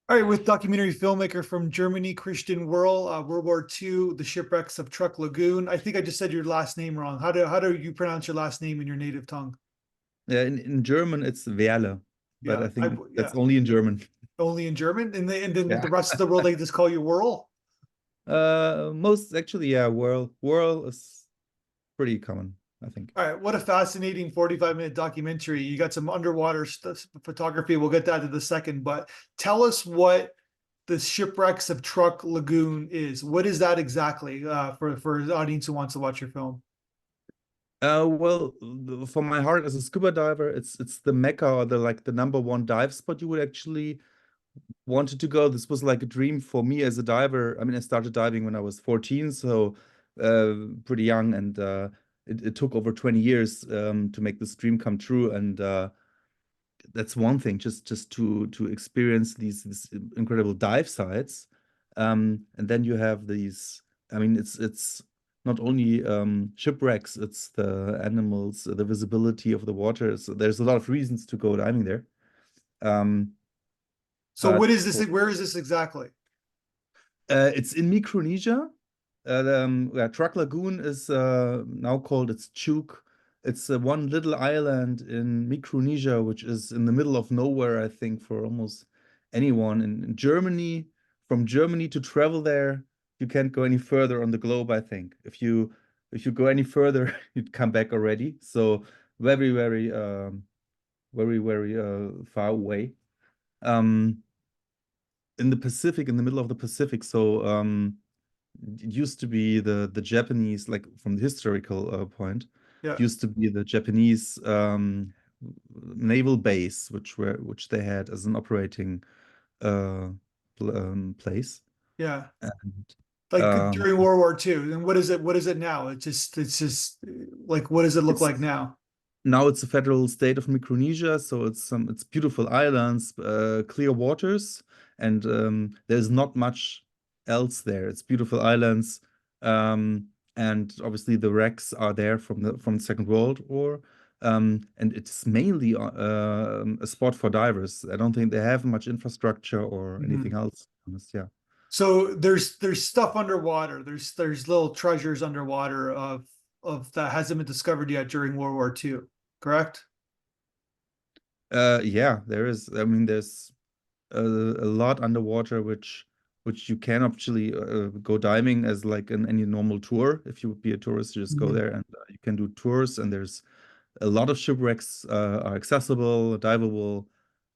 All right, with documentary filmmaker from Germany, Christian Wehrle, World War II, The Shipwrecks of Truk Lagoon. I think I just said your last name wrong. How do you pronounce your last name in your native tongue? Yeah, in German it's Wehrle, but Yeah, I think yeah, that's only in German. only in German, and then Yeah. the rest of the world they just call you Wehrle. Most actually, yeah, Whirl is pretty common, I think. All right, what a fascinating 45-minute documentary. You got some underwater photography. We'll get that in a second, but tell us what the Shipwrecks of Truk Lagoon is. What is that exactly for the audience who wants to watch your film? Well, for my heart as a scuba diver, it's the mecca or the like the number one dive spot you would actually wanted to go. This was like a dream for me as a diver. I mean, I started diving when I was 14, so pretty young, and it took over 20 years to make this dream come true. And that's one thing, just to experience these incredible dive sites. And then you have these, I mean, it's not only shipwrecks, it's the animals, the visibility of the water. So there's a lot of reasons to go diving there. Um, So what but is this? for Where is this exactly? It's in Micronesia. Yeah, Truk Lagoon is now called it's Chuuk. It's one little island in Micronesia, which is in the middle of nowhere, I think, for almost anyone in Germany. From Germany to travel there, you can't go any further on the globe, I think. If you go any further, you'd come back already. So very, very far away. Um, in the Pacific, in the middle of the Pacific. So it used to be the Japanese, like from the historical point, it Yeah, used to be the Japanese naval base, which they had as an operating uh, place. yeah. And Like um, during World War II. And what is it? What is it now? It's just like what does it look it's like now? now it's a federal state of Micronesia, so it's beautiful islands, clear waters, and there's not much else there. It's beautiful islands, and obviously the wrecks are there from the Second World War, and it's mainly a spot for divers. I don't think they have much infrastructure or anything Mhm. else. Honest, yeah. So there's stuff underwater. There's little treasures underwater of that hasn't been discovered yet during World War II, correct? Yeah, there is. I mean, there's a lot underwater, which you can actually go diving as like in any normal tour. If you would be a tourist, you just go Mhm. there and you can do tours. And there's a lot of shipwrecks are accessible, diveable,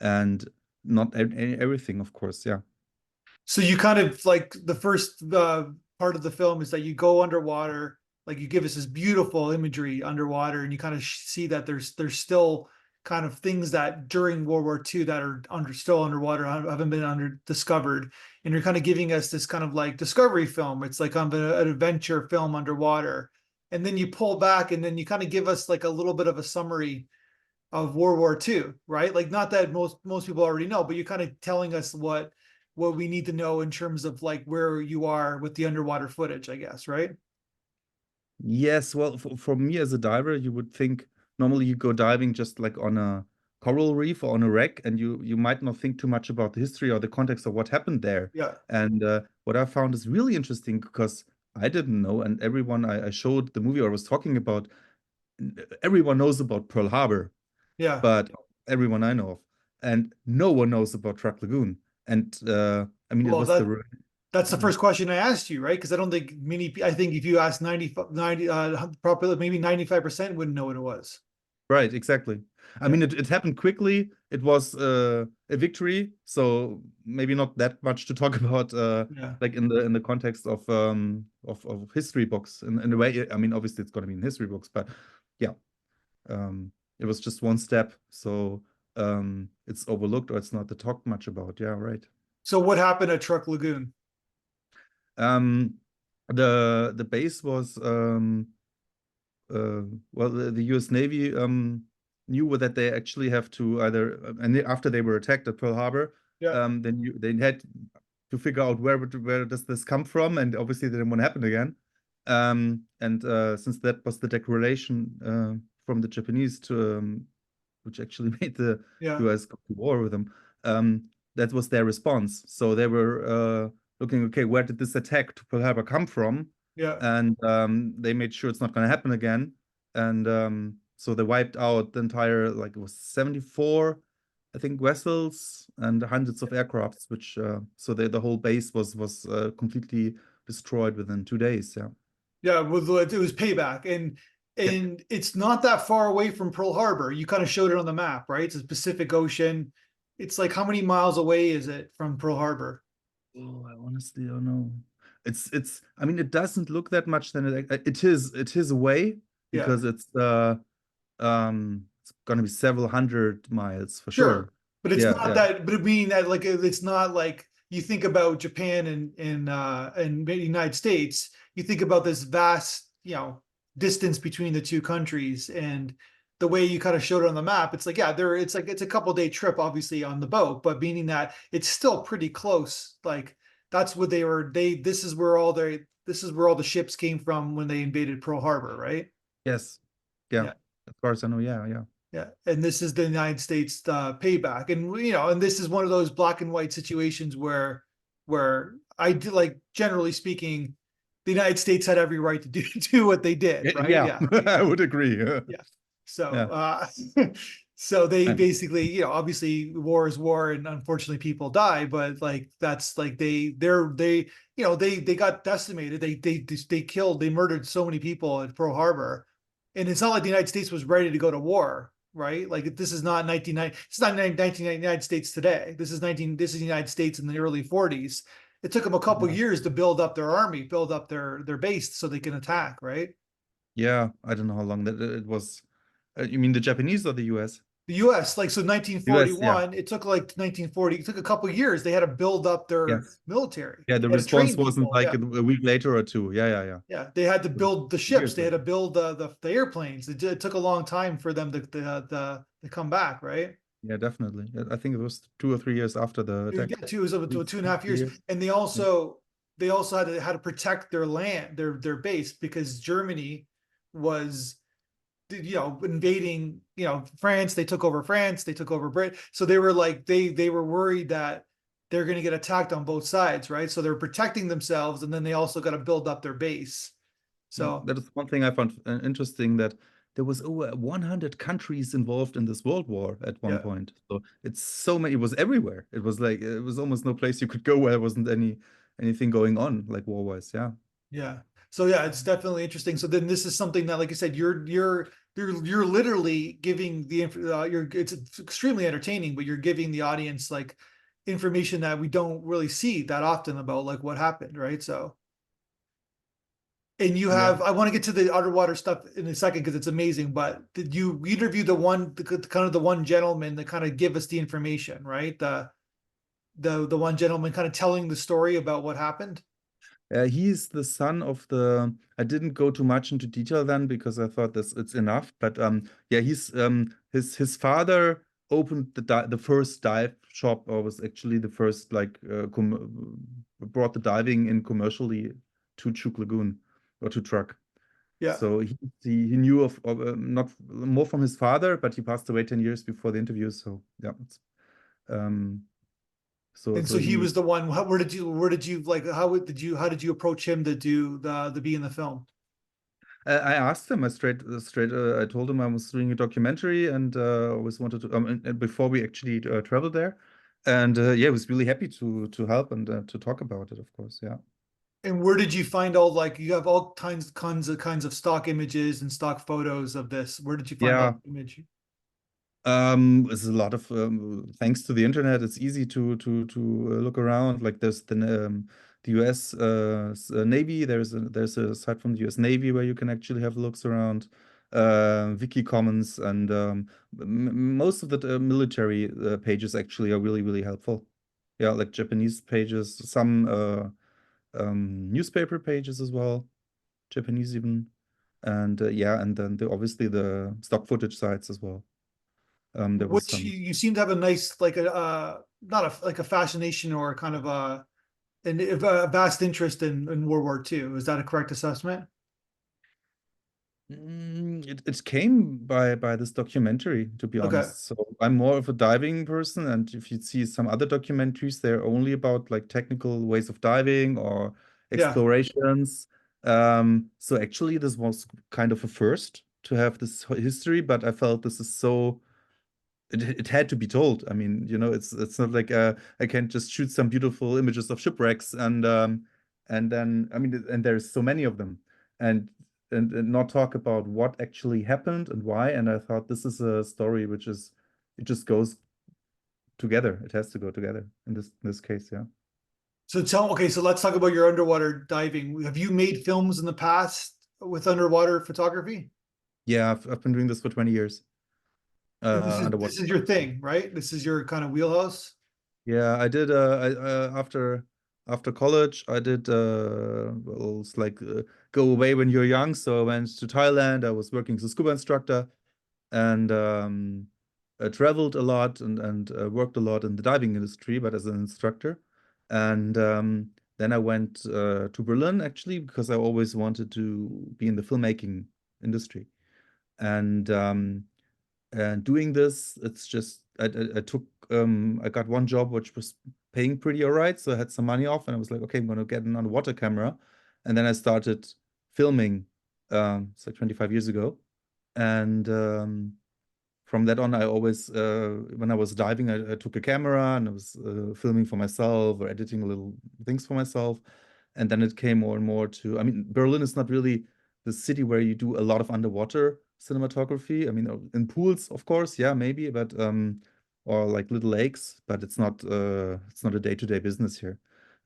and not everything, of course. Yeah. So you kind of like the first part of the film is that you go underwater, like you give us this beautiful imagery underwater, and you kind of see that there's still kind of things that during World War II that are still underwater, haven't been under discovered, and you're kind of giving us this kind of like discovery film. It's like an adventure film underwater, and then you pull back, and then you kind of give us like a little bit of a summary of World War II, right? Like not that most people already know, but you're kind of telling us what we need to know in terms of like where you are with the underwater footage, I guess, right? Yes, well, for me as a diver, you would think normally you go diving just like on a coral reef or on a wreck, and you might not think too much about the history or the context of what happened there. Yeah. And what I found is really interesting because I didn't know, and everyone I showed the movie or was talking about, everyone knows about Pearl Harbor, Yeah. but everyone I know of, and no one knows about Truk Lagoon. And I mean, it Well, was that's the first question I asked you, right? Because I don't think I think if you asked 90 probably maybe 95% wouldn't know what it was. Right, exactly. I Yeah. mean, it happened quickly. It was a victory, so maybe not that much to talk about, Yeah. like in the context of history books. In a way, I mean, obviously it's going to be in history books, but yeah, it was just one step, so it's overlooked or it's not talked much about. Yeah, right. So what happened at Truck Lagoon? Um, the base was well, the U.S. Navy knew that they actually have to either, and after they were attacked at Pearl Harbor, Yeah. they had to figure out where does this come from, and obviously they didn't want to happen again. And since that was the declaration from the Japanese to which actually made the Yeah. U.S. go to war with them, um, that was their response. So they were looking, okay, where did this attack to Pearl Harbor come from? Yeah. And they made sure it's not going to happen again. And so they wiped out the entire, like it was 74, I think, vessels and hundreds of aircrafts, which so the whole base was completely destroyed within 2 days. Yeah. Yeah, it was payback, Yeah. and it's not that far away from Pearl Harbor. You kind of showed it on the map, right? It's the Pacific Ocean. It's like how many miles away is it from Pearl Harbor? Oh, I honestly don't know. It's I mean it doesn't look that much then it is away Yeah, because it's gonna be several hundred miles for sure, sure. but it's Yeah, not yeah. that. But it mean that like it's not like you think about Japan and the United States. You think about this vast, distance between the two countries, and the way you kind of showed it on the map. It's like yeah, it's a couple day trip, obviously on the boat, but meaning that it's still pretty close. Like that's what they were. This is where all the ships came from when they invaded Pearl Harbor, right? Yes. Yeah. Yeah. As far as I know, yeah, yeah. Yeah, and this is the United States payback, and and this is one of those black and white situations where I do like generally speaking, the United States had every right to do what they did, right? Yeah, Yeah, I would agree. yeah. So, Yeah. so they And basically, obviously war is war, and unfortunately people die, but like that's like they got decimated. They murdered so many people at Pearl Harbor, and it's not like the United States was ready to go to war, right? Like this is not 1990. It's not 1990 United States today. This is the United States in the early 40s. It took them a couple yeah. years to build up their army, build up their base so they can attack, right? Yeah, I don't know how long that it was. You mean the Japanese or the US? The US, like so The US, yeah. 1941, it took like 1940, it took a couple years. They had to build up their Yes. military. Yeah, the They had to response train wasn't people. like Yeah. a week later or two. Yeah, yeah, yeah. Yeah. They had to It was build the ships. years They had later. to build the airplanes. It took a long time for them to come back, right? Yeah, definitely. I think it was 2 or 3 years after the Yeah, attack. two was about Three, 2.5 years. years. And Yeah. they also had to protect their land, their base, because Germany was invading, France. They took over France, they took over Britain. So they were like, they were worried that they're going to get attacked on both sides, right? So they're protecting themselves, and then they also got to build up their base. Yeah, So that is one thing I found interesting that there was over 100 countries involved in this world war at one yeah, point. So it's so many, it was everywhere. It was like it was almost no place you could go where there wasn't anything going on like war-wise. Yeah. yeah. So yeah, it's definitely interesting. So then this is something that, like I said, you're literally giving it's extremely entertaining, but you're giving the audience like information that we don't really see that often about like what happened, right? So and Yeah. I want to get to the underwater stuff in a second because it's amazing, but did you interview the one gentleman that kind of give us the information, right? The one gentleman kind of telling the story about what happened. He's the son of the. I didn't go too much into detail then because I thought this it's enough. But yeah, he's his father opened the first dive shop, or was actually the first like brought the diving in commercially to Chuuk Lagoon or to Truk. Yeah. So he knew of not more from his father, but he passed away 10 years before the interview. So yeah, um, And so so he he was the one. Where did you like? How did you approach him to do the be in the film? I asked him, I told him I was doing a documentary and always wanted to, and before we actually traveled there. And yeah, I was really happy to help and to talk about it, of course. Yeah. And where did you find all like you have all kinds of stock images and stock photos of this? Where did you find all Yeah. the image? It's a lot of thanks to the internet. It's easy to look around. Like there's the U.S. Navy. There's a site from the U.S. Navy where you can actually have looks around. Wiki Commons and most of the military pages actually are really helpful. Yeah, like Japanese pages, some newspaper pages as well, Japanese even, and yeah, and then obviously the stock footage sites as well. There was Which some. you seem to have a nice like a not a like a fascination or kind of a vast interest in World War II. Is that a correct assessment? It came by this documentary, to be Okay. honest. So I'm more of a diving person, and if you see some other documentaries, they're only about like technical ways of diving or Yeah. explorations. So actually, this was kind of a first to have this history, but I felt this is so it had to be told. I mean, it's not like I can't just shoot some beautiful images of shipwrecks and then I mean and there's so many of them and and not talk about what actually happened and why. And I thought this is a story which is it just goes together. It has to go together in this case, yeah. Okay, so let's talk about your underwater diving. Have you made films in the past with underwater photography? Yeah, I've been doing this for 20 years. And this is Underwater this is your photography. thing, right? This is your kind of wheelhouse. Yeah, I did. After college, I did. Well, it's like go away when you're young. So I went to Thailand. I was working as a scuba instructor, and traveled a lot and worked a lot in the diving industry, but as an instructor. And then I went to Berlin actually because I always wanted to be in the filmmaking industry. And doing this, it's just I took I got one job which was paying pretty all right, so I had some money off, and I was like, okay, I'm gonna get an underwater camera, and then I started filming. It's like 25 years ago, and from that on, I always, when I was diving, I took a camera and I was filming for myself or editing little things for myself. And then it came more and more to, I mean, Berlin is not really the city where you do a lot of underwater cinematography. I mean, in pools, of course, yeah, maybe, but or like little lakes, but it's not a day-to-day business here.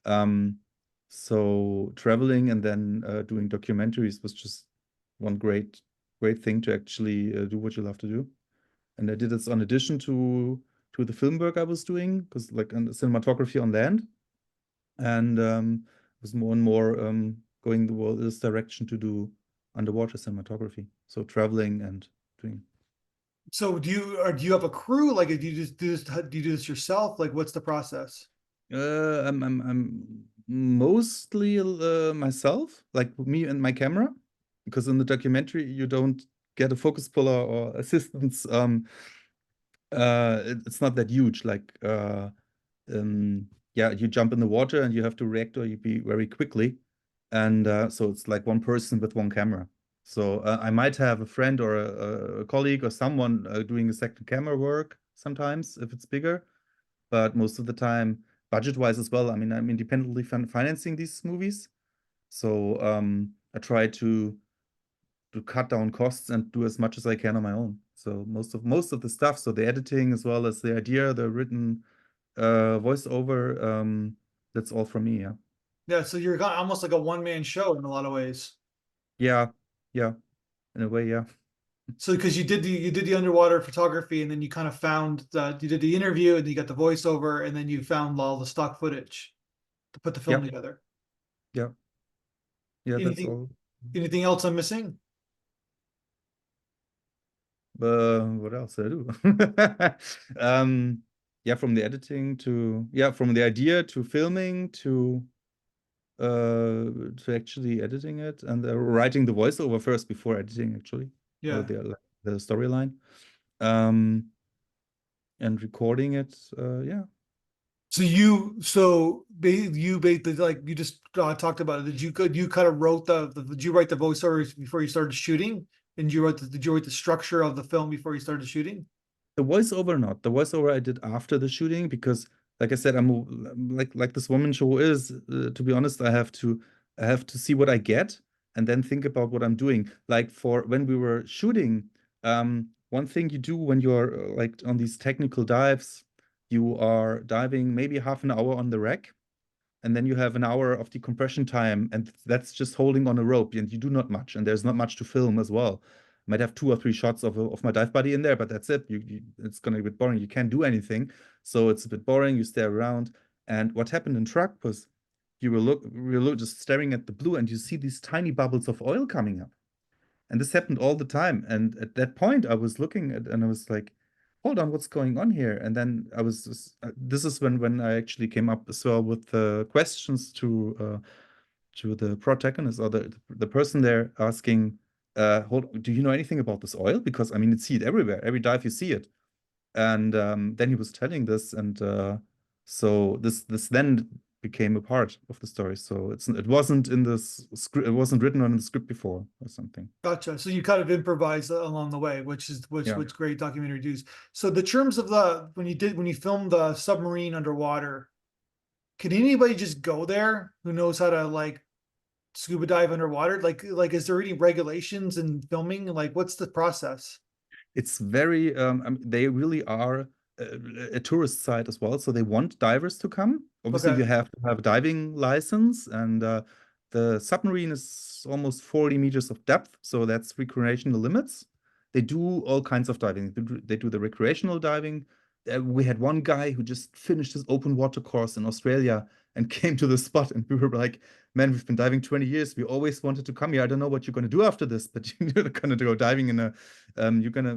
Um, so traveling and then doing documentaries was just one great thing to actually do what you love to do. And I did this on addition to the film work I was doing, because like and cinematography on land, and was more and more going this direction to do underwater cinematography. So traveling and doing. So do you have a crew? Like, do you just do you do this yourself? Like, what's the process? I'm mostly myself, like me and my camera, because in the documentary you don't get a focus puller or assistance. It's not that huge. Like yeah, you jump in the water and you have to react or you be very quickly. And so it's like one person with one camera. So I might have a friend or a colleague or someone doing a second camera work sometimes if it's bigger, but most of the time, budget-wise as well. I mean, I'm independently financing these movies, so I try to cut down costs and do as much as I can on my own. So most of the stuff, so the editing as well as the idea, the written voiceover, that's all from me, yeah. Yeah, so you're almost like a one-man show in a lot of ways. Yeah, yeah, in a way, yeah. So because you did the underwater photography, and then you kind of found that you did the interview, and you got the voiceover, and then you found all the stock footage to put the film Yeah, together. yeah, yeah, that's Anything all. anything else I'm missing? What else did I do? Yeah, from the editing to, yeah, from the idea to filming to actually editing it and writing the voiceover first before editing actually, or Yeah. the storyline, um, and recording it. Yeah, So you basically, like you just talked about it. Did you kind of wrote did you write the voiceovers before you started shooting? And did you write the structure of the film before you started shooting? the voiceover not. The voiceover I did after the shooting because, like I said, I'm like this woman show is. To be honest, I have to see what I get and then think about what I'm doing. Like for when we were shooting, one thing you do when you're like on these technical dives, you are diving maybe half an hour on the wreck, and then you have an hour of decompression time, and that's just holding on a rope, and you do not much, and there's not much to film as well. Might have two or three shots of my dive buddy in there, but that's it. It's gonna be a bit boring. You can't do anything, so it's a bit boring. You stare around, and what happened in Truck was we were just staring at the blue, and you see these tiny bubbles of oil coming up. And this happened all the time. And at that point, I was looking at and I was like, hold on, what's going on here? And then I was this is when I actually came up as well with the questions to the protagonist or the person there asking, hold, do you know anything about this oil? Because I mean, you see it everywhere. Every dive you see it. And then he was telling this, and so this then became a part of the story. So it wasn't in this script. It wasn't written on the script before or something. Gotcha. So you kind of improvise along the way, which is Yeah. which great documentary dudes. So the terms of the when you filmed the submarine underwater, can anybody just go there who knows how to like scuba dive underwater? Like is there any regulations in filming? Like what's the process? It's very, I mean, they really are a tourist site as well. So they want divers to come. Obviously, Okay. you have to have a diving license, and the submarine is almost 40 meters of depth. So that's recreational limits. They do all kinds of diving. They do the recreational diving. We had one guy who just finished his open water course in Australia and came to the spot, and we were like, man, we've been diving 20 years. We always wanted to come here. I don't know what you're going to do after this, but you're going to go diving in a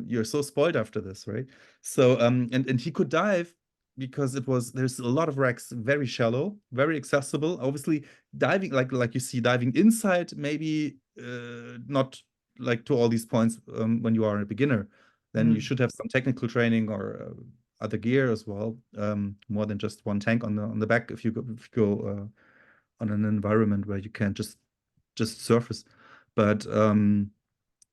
you're so spoiled after this, right? So and he could dive because there's a lot of wrecks, very shallow, very accessible. Obviously, diving like you see diving inside, maybe not like to all these points when you are a beginner. Then you Mhm. should have some technical training or other gear as well, more than just one tank on the back if you go on an environment where you can't just surface. But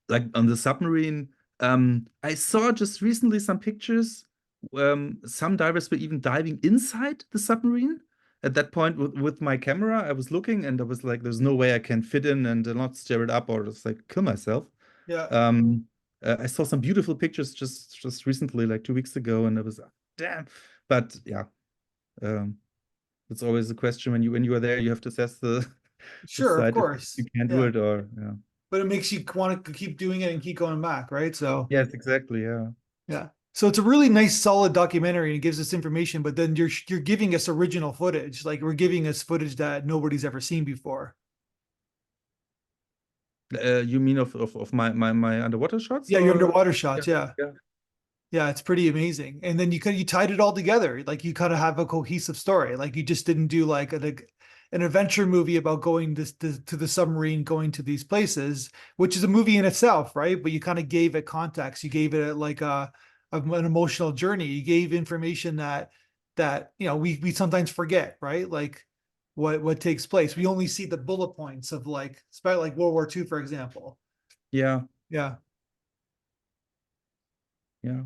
like on the submarine, I saw just recently some pictures. Some divers were even diving inside the submarine. At that point, with my camera, I was looking and I was like, "There's no way I can fit in and not stir it up or just like kill myself." Yeah. Um, I saw some beautiful pictures just recently, like 2 weeks ago, and I was damn. But yeah, um, it's always a question when you are there, you have to assess the the Sure, of site if you course. can do Yeah. it or yeah. But it makes you want to keep doing it and keep going back, right? So Yes, exactly. Yeah. yeah. So it's a really nice, solid documentary and it gives us information, but then you're giving us original footage. Like we're giving us footage that nobody's ever seen before. You mean of my underwater shots Yeah, your or underwater yeah, shots. Yeah. yeah. Yeah, it's pretty amazing. And then you tied it all together. Like you kind of have a cohesive story. Like you just didn't do like an adventure movie about going to the submarine, going to these places, which is a movie in itself, right? But you kind of gave it context. You gave it like an emotional journey. You gave information that we sometimes forget, right? Like what takes place. We only see the bullet points of like, especially like World War II, for example. Yeah, Yeah. yeah.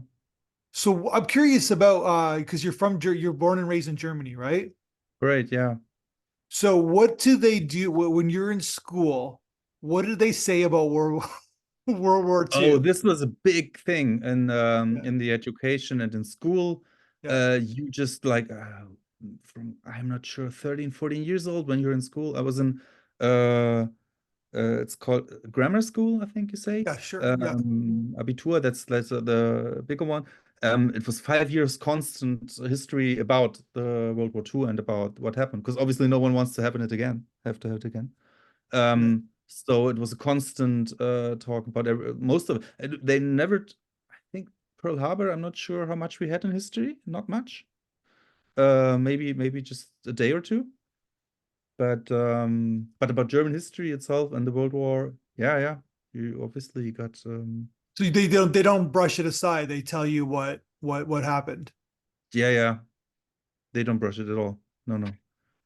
So I'm curious about because you're born and raised in Germany, right? Great, yeah. So what do they do when you're in school? What do they say about World War Oh, II? this was a big thing Yeah, in the education and in school. yeah, You just like from I'm not sure 13, 14 years old when you're in school. I was in it's called grammar school, I think you say. yeah, sure, yeah, Abitur, that's the bigger one. It was 5 years constant history about the World War II and about what happened, because obviously no one wants to happen it again, have to have it again. yeah. So it was a constant talk about most of it. They never, I think Pearl Harbor, I'm not sure how much we had in history, not much. Maybe just a day or two. But about German history itself and the World War, yeah, yeah. You obviously got So they don't brush it aside. They tell you what happened. yeah, yeah. They don't brush it at all. No, no.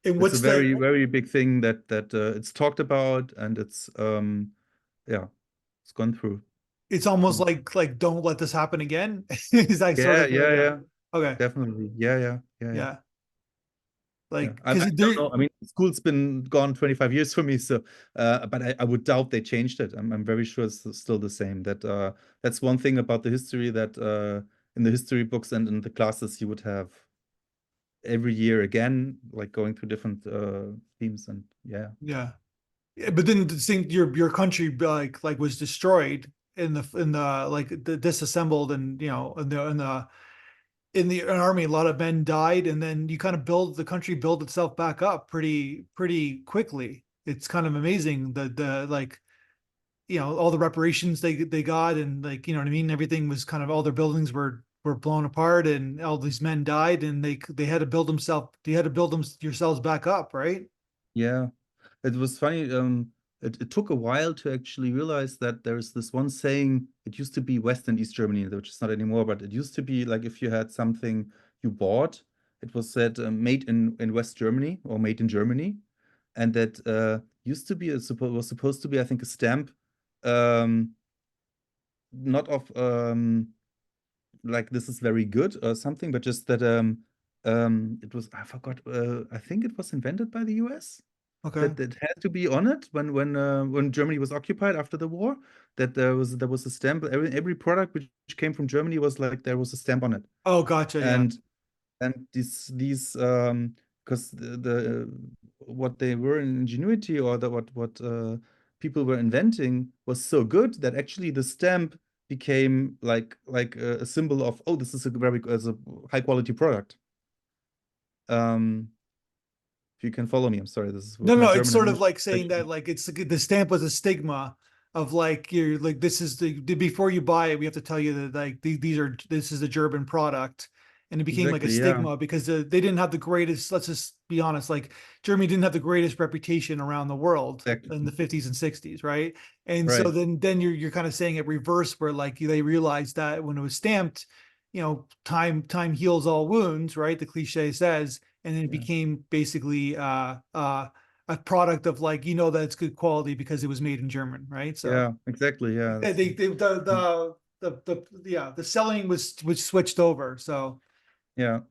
And It's a what's very, the very big thing that it's talked about and it's yeah, it's gone through. it's almost Yeah, like don't let this happen again. Is that sort yeah, of yeah, yeah. yeah. Okay. Definitely. Yeah, yeah, yeah, yeah. Yeah. Yeah, Like I because don't there know. I mean, school's been gone 25 years for me, so but I would doubt they changed it. I'm very sure it's still the same. That's one thing about the history that in the history books and in the classes you would have every year again, like going through different themes and yeah. yeah. Yeah, but then to think your country like was destroyed in the like disassembled and in the army a lot of men died and then you kind of the country build itself back up pretty quickly. It's kind of amazing the like all the reparations they got and like what I mean, everything was kind of all their buildings were blown apart and all these men died and they had to yourselves back up, right? Yeah, it was funny. it took a while to actually realize that there's this one saying. It used to be West and East Germany, which is not anymore, but it used to be like if you had something you bought, it was said made in West Germany or made in Germany, and that used to be was supposed to be, I think, a stamp, um, not of like this is very good or something, but just that it was, I forgot, I think it was invented by the US, Okay. that it had to be on it when Germany was occupied after the war, that there was a stamp. Every product which came from Germany was like there was a stamp on it. Oh, gotcha. Yeah. And these because the what they were in ingenuity, or what people were inventing was so good that actually the stamp became like a symbol of, oh, this is a very as a high quality product. um if you can follow me, I'm sorry, this is No, with my no, it's German and sort of English like saying that translation. like it's the stamp was a stigma of like you're like this is the before you buy it we have to tell you that like these are this is a German product, and it became like a Exactly, yeah, stigma because they didn't have the greatest, let's just be honest, like Germany didn't have the greatest reputation around the world in exactly, the 50s and 60s, right? And so right, then you're kind of saying it reverse where like they realized that when it was stamped, time heals all wounds, right? The cliche says, and then it yeah, became basically a product of like that it's good quality because it was made in German, right? So yeah, exactly, yeah, they the selling was switched over. So yeah.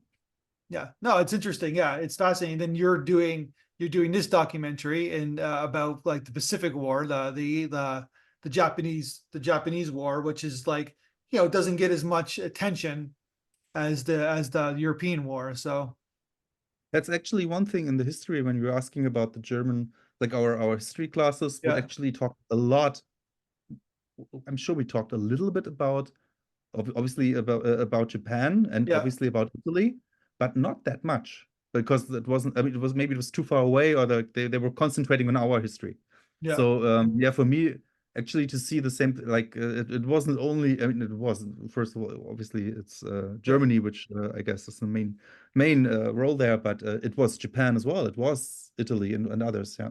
yeah, no, it's interesting. Yeah, it's fascinating. Then you're doing this documentary and about like the Pacific War, the Japanese War, which is like doesn't get as much attention as the European War. So That's actually one thing in the history when you're asking about the German, like our history classes would yeah, actually talk a lot. I'm sure we talked a little bit about, obviously about Japan and yeah, obviously about Italy, but not that much because it wasn't. I mean, it was too far away, or they were concentrating on our history. yeah, So yeah, for me, actually to see the same, like it wasn't only. I mean, it was first of all, obviously it's yeah. Germany, which I guess is the main role there, but it was Japan as well. It was Italy and others. Yeah.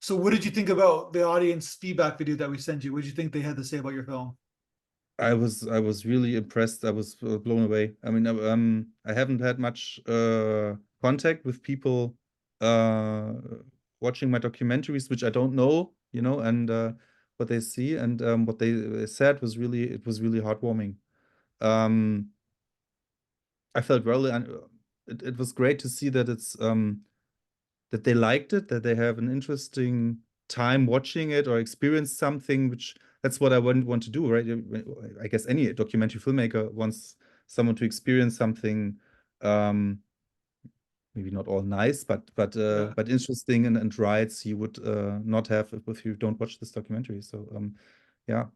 So what did you think about the audience feedback video that we sent you? What did you think they had to say about your film? I was really impressed. I was blown away. I mean, I haven't had much contact with people uh watching my documentaries, which I don't know, and what they see, and what they said was really heartwarming. Um, I felt really, it was great to see that it's that they liked it, that they have an interesting time watching it or experience something, which that's what I want to do, right? I guess any documentary filmmaker wants someone to experience something, um, maybe not all nice, Yeah. but interesting and rights you would not have if you don't watch this documentary. So yeah, it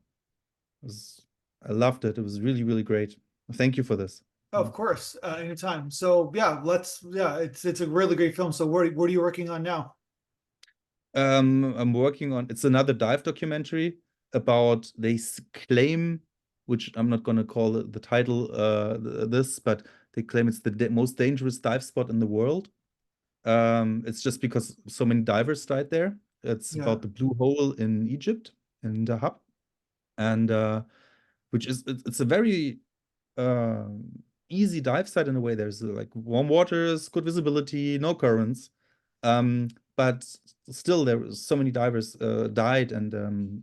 was, I loved it. It was really great. Thank you for this. Oh, of course, anytime. So yeah, it's a really great film. So what are you working on now? I'm working on, it's another dive documentary about, claim, which I'm not gonna call the title this, but they claim it's the most dangerous dive spot in the world. It's just because so many divers died there. It's Yeah, about the Blue Hole in Egypt, in Dahab, and which is it's a very uh, easy dive site in a way. There's like warm waters, good visibility, no currents. Um, but still, there was so many divers died, and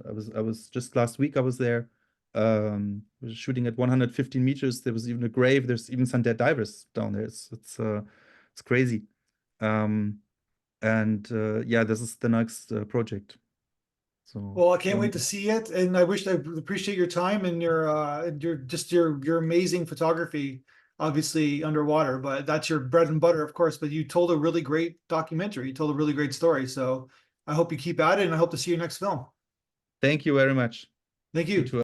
I was just last week I was there, was shooting at 115 meters. There was even a grave. There's even some dead divers down there. It's crazy. Um, and yeah, this is the next project. So well, I can't wait to see it, and I appreciate your time and your amazing photography, obviously underwater, but that's your bread and butter, of course. But you told a really great documentary, you told a really great story, so I hope you keep at it, and I hope to see your next film. thank you very much. Thank You you. too.